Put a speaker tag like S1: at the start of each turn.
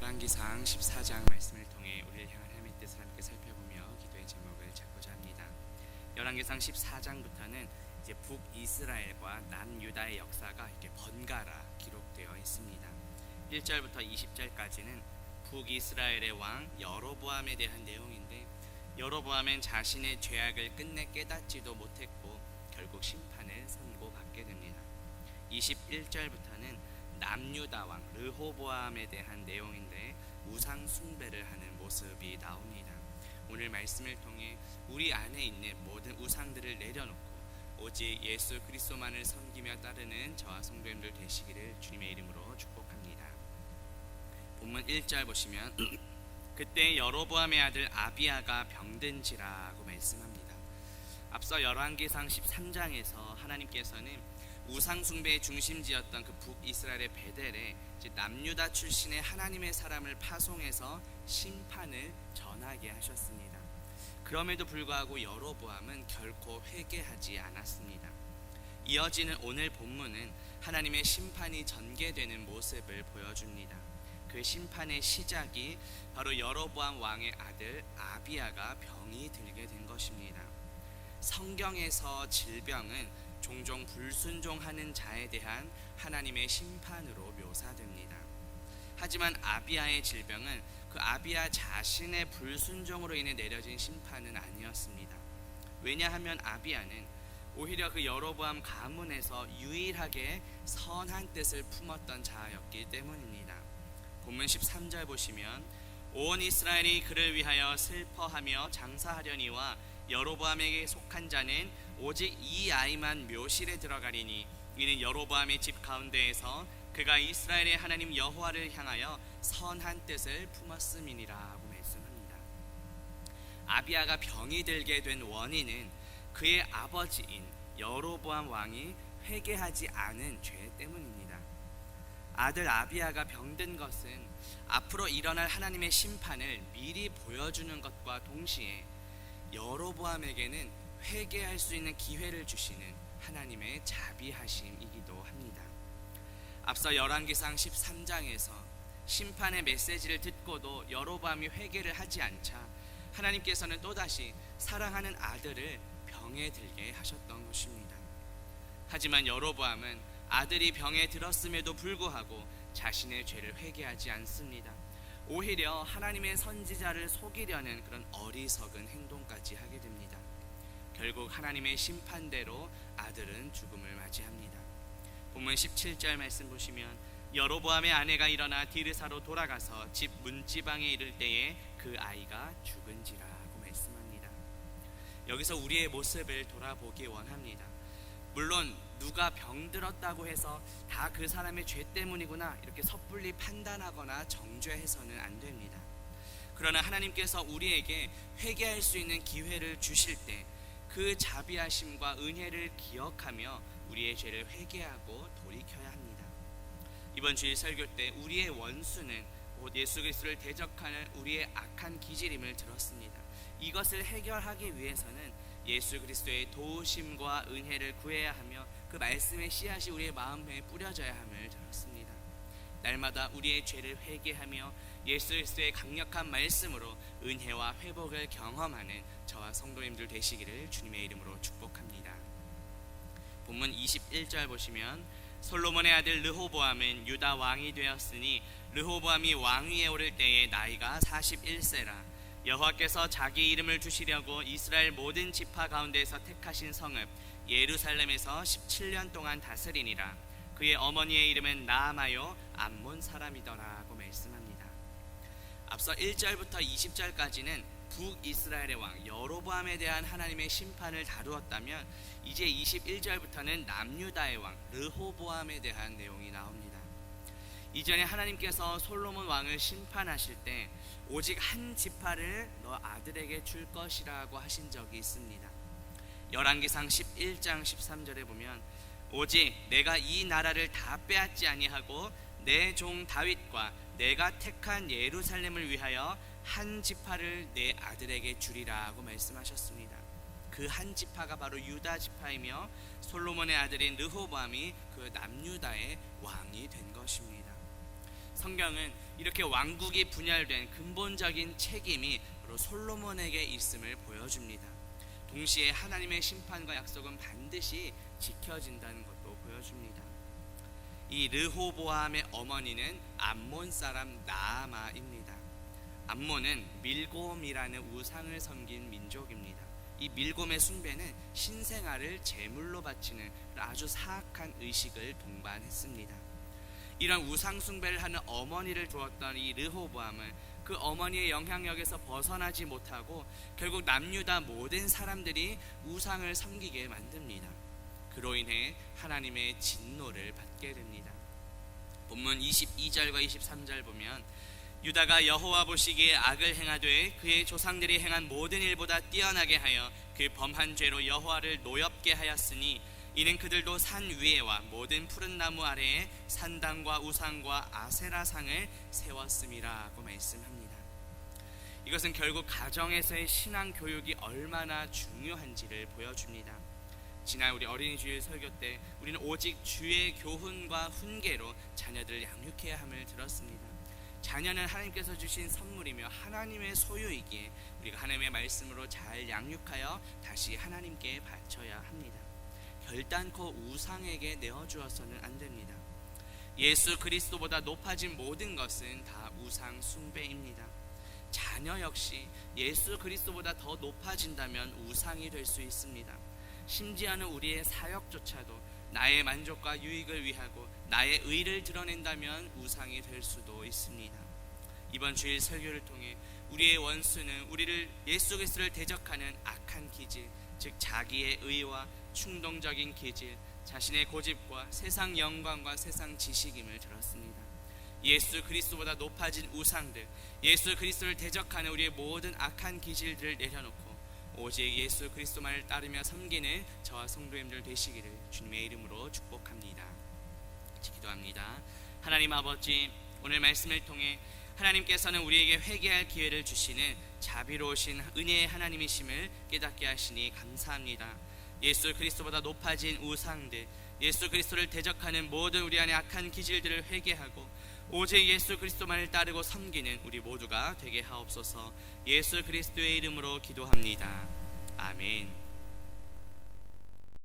S1: 열왕기상 14장 말씀을 통해 우리를 향한 하나님의 뜻을 함께 살펴보며 기도의 제목을 찾고자 합니다. 열왕기상 14장부터는 이제 북이스라엘과 남유다의 역사가 이렇게 번갈아 기록되어 있습니다. 1절부터 20절까지는 북이스라엘의 왕 여로보암에 대한 내용인데, 여로보암은 자신의 죄악을 끝내 깨닫지도 못했고 결국 심판을 선고받게 됩니다. 21절부터는 남유다 왕 르호보암에 대한 내용인데 우상 숭배를 하는 모습이 나옵니다. 오늘 말씀을 통해 우리 안에 있는 모든 우상들을 내려놓고 오직 예수 그리스도만을 섬기며 따르는 저와 성도님들 되시기를 주님의 이름으로 축복합니다. 본문 1절 보시면 그때 여로보암의 아들 아비야가 병든지라고 말씀합니다. 앞서 열왕기상 13장에서 하나님께서는 우상 숭배의 중심지였던 그 북이스라엘의 베델에 남유다 출신의 하나님의 사람을 파송해서 심판을 전하게 하셨습니다. 그럼에도 불구하고 여로보암은 결코 회개하지 않았습니다. 이어지는 오늘 본문은 하나님의 심판이 전개되는 모습을 보여줍니다. 그 심판의 시작이 바로 여로보암 왕의 아들 아비야가 병이 들게 된 것입니다. 성경에서 질병은 종종 불순종하는 자에 대한 하나님의 심판으로 묘사됩니다. 하지만 아비야의 질병은 그 아비야 자신의 불순종으로 인해 내려진 심판은 아니었습니다. 왜냐하면 아비야는 오히려 그 여로보암 가문에서 유일하게 선한 뜻을 품었던 자였기 때문입니다. 본문 13절 보시면 온 이스라엘이 그를 위하여 슬퍼하며 장사하려니와 여로보암에게 속한 자는 오직 이 아이만 묘실에 들어가리니 이는 여로보암의 집 가운데에서 그가 이스라엘의 하나님 여호와를 향하여 선한 뜻을 품었음이니라고 말씀합니다. 아비야가 병이 들게 된 원인은 그의 아버지인 여로보암 왕이 회개하지 않은 죄 때문입니다. 아들 아비야가 병든 것은 앞으로 일어날 하나님의 심판을 미리 보여주는 것과 동시에 여로보암에게는 회개할 수 있는 기회를 주시는 하나님의 자비하심이기도 합니다. 앞서 열왕기상 13장에서 심판의 메시지를 듣고도 여로보암이 회개를 하지 않자 하나님께서는 또다시 사랑하는 아들을 병에 들게 하셨던 것입니다. 하지만 여로보암은 아들이 병에 들었음에도 불구하고 자신의 죄를 회개하지 않습니다. 오히려 하나님의 선지자를 속이려는 그런 어리석은 행동까지 하게 됩니다. 결국 하나님의 심판대로 아들은 죽음을 맞이합니다. 본문 17절 말씀 보시면 여로보암의 아내가 일어나 디르사로 돌아가서 집 문지방에 이를 때에 그 아이가 죽은지라고 말씀합니다. 여기서 우리의 모습을 돌아보기 원합니다. 물론 누가 병들었다고 해서 다 그 사람의 죄 때문이구나 이렇게 섣불리 판단하거나 정죄해서는 안 됩니다. 그러나 하나님께서 우리에게 회개할 수 있는 기회를 주실 때 그 자비하심과 은혜를 기억하며 우리의 죄를 회개하고 돌이켜야 합니다. 이번 주일 설교 때 우리의 원수는 곧 예수 그리스도를 대적하는 우리의 악한 기질임을 들었습니다. 이것을 해결하기 위해서는 예수 그리스도의 도우심과 은혜를 구해야 하며 그 말씀의 씨앗이 우리의 마음에 뿌려져야 함을 들었습니다. 날마다 우리의 죄를 회개하며 예수 그리스도의 강력한 말씀으로 은혜와 회복을 경험하는 저와 성도님들 되시기를 주님의 이름으로 축복합니다. 본문 21절 보시면 솔로몬의 아들 르호보암은 유다 왕이 되었으니 르호보암이 왕위에 오를 때에 나이가 41세라 여호와께서 자기 이름을 두시려고 이스라엘 모든 지파 가운데에서 택하신 성읍 예루살렘에서 17년 동안 다스리니라. 그의 어머니의 이름은 나아마요 암몬 사람이더라고 말씀합니다. 앞서 1절부터 20절까지는 북이스라엘의 왕 여로보암에 대한 하나님의 심판을 다루었다면 이제 21절부터는 남유다의 왕 르호보암에 대한 내용이 나옵니다. 이전에 하나님께서 솔로몬 왕을 심판하실 때 오직 한 지파를 너 아들에게 줄 것이라고 하신 적이 있습니다. 열왕기상 11장 13절에 보면 오직 내가 이 나라를 다 빼앗지 아니하고 내 종 다윗과 내가 택한 예루살렘을 위하여 한 지파를 내 아들에게 주리라고 말씀하셨습니다. 그 한 지파가 바로 유다 지파이며 솔로몬의 아들인 르호보암이 그 남유다의 왕이 된 것입니다. 성경은 이렇게 왕국이 분열된 근본적인 책임이 바로 솔로몬에게 있음을 보여줍니다. 동시에 하나님의 심판과 약속은 반드시 지켜진다는 것도 보여줍니다. 이 르호보암의 어머니는 암몬 사람 나아마입니다. 암몬은 밀곰이라는 우상을 섬긴 민족입니다. 이 밀곰의 숭배는 신생아를 제물로 바치는 아주 사악한 의식을 동반했습니다. 이런 우상 숭배를 하는 어머니를 두었던 이 르호보암은 그 어머니의 영향력에서 벗어나지 못하고 결국 남유다 모든 사람들이 우상을 섬기게 만듭니다. 그로 인해 하나님의 진노를 받게 됩니다. 본문 22절과 23절 보면 유다가 여호와 보시기에 악을 행하되 그의 조상들이 행한 모든 일보다 뛰어나게 하여 그 범한 죄로 여호와를 노엽게 하였으니 이는 그들도 산 위에와 모든 푸른 나무 아래에 산당과 우상과 아세라상을 세웠음이라고 말씀합니다. 이것은 결국 가정에서의 신앙 교육이 얼마나 중요한지를 보여줍니다. 지난 우리 어린이 주일 설교 때 우리는 오직 주의 교훈과 훈계로 자녀들을 양육해야 함을 들었습니다. 자녀는 하나님께서 주신 선물이며 하나님의 소유이기에 우리가 하나님의 말씀으로 잘 양육하여 다시 하나님께 바쳐야 합니다. 결단코 우상에게 내어주어서는 안 됩니다. 예수 그리스도보다 높아진 모든 것은 다 우상 숭배입니다. 자녀 역시 예수 그리스도보다 더 높아진다면 우상이 될 수 있습니다. 심지어는 우리의 사역조차도 나의 만족과 유익을 위하고 나의 의를 드러낸다면 우상이 될 수도 있습니다. 이번 주일 설교를 통해 우리의 원수는 우리를 예수 그리스도를 대적하는 악한 기질, 즉 자기의 의와 충동적인 기질, 자신의 고집과 세상 영광과 세상 지식임을 들었습니다. 예수 그리스도보다 높아진 우상들, 예수 그리스도를 대적하는 우리의 모든 악한 기질들을 내려놓고 오직 예수 그리스도만을 따르며 섬기는 저와 성도님들 되시기를 주님의 이름으로 축복합니다. 기도합니다. 하나님 아버지, 오늘 말씀을 통해 하나님께서는 우리에게 회개할 기회를 주시는 자비로우신 은혜의 하나님이심을 깨닫게 하시니 감사합니다. 예수 그리스도보다 높아진 우상들, 예수 그리스도를 대적하는 모든 우리 안의 악한 기질들을 회개하고 오직 예수 그리스도만을 따르고 섬기는 우리 모두가 되게 하옵소서. 예수 그리스도의 이름으로 기도합니다. 아멘.